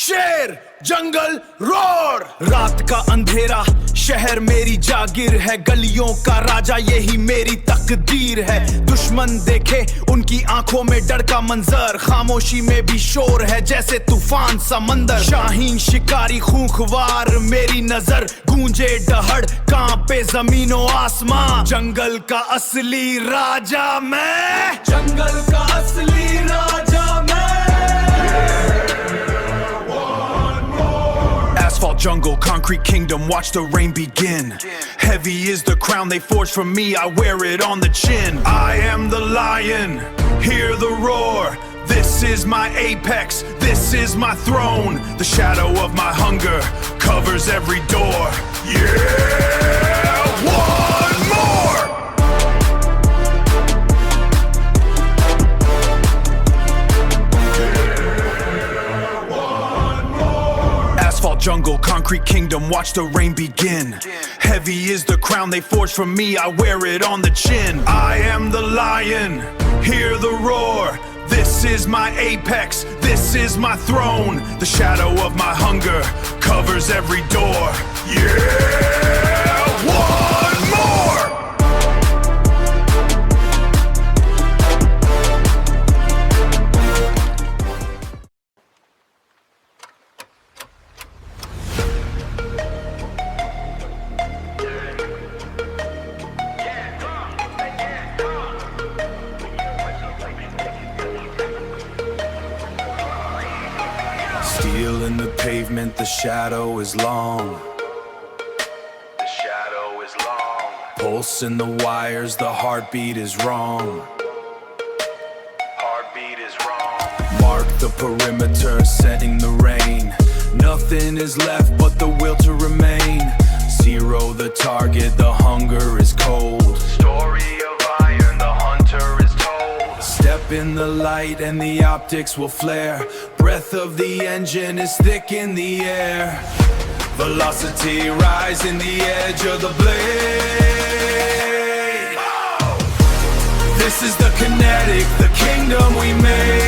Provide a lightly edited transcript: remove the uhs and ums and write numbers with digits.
शेर जंगल रोर। रात का अंधेरा शहर मेरी जागीर है, गलियों का राजा यही मेरी तकदीर है। दुश्मन देखे उनकी आंखों में डर का मंजर, खामोशी में भी शोर है जैसे तूफान समंदर। शाहीन शिकारी खूंखवार मेरी नजर, गूंजे डहड़ कांपे जमीनो आसमां। जंगल का असली राजा मैं, जंगल का असली राजा मैं। Asphalt jungle, concrete kingdom, watch the rain begin. Heavy is the crown they forged for me, I wear it on the chin. I am the lion, hear the roar. This is my apex, this is my throne. The shadow of my hunger covers every door. Yeah, one more! Asphalt jungle, concrete kingdom, watch the rain begin. Heavy is the crown they forged for me, I wear it on the chin. I am the lion, hear the roar. This is my apex, this is my throne. The shadow of my hunger covers every door. Yeah, one more! Steel in the pavement, the shadow is long. The shadow is long. Pulse in the wires, the heartbeat is wrong. Heartbeat is wrong. Mark the perimeter, setting the rain. Nothing is left but the will to remain. Zero the target, the hunger is cold. Story of iron, the hunter is told. Step in the light and the optics will flare. Breath of the engine is thick in the air. Velocity rise in the edge of the blade. This is the kinetic, the kingdom we made.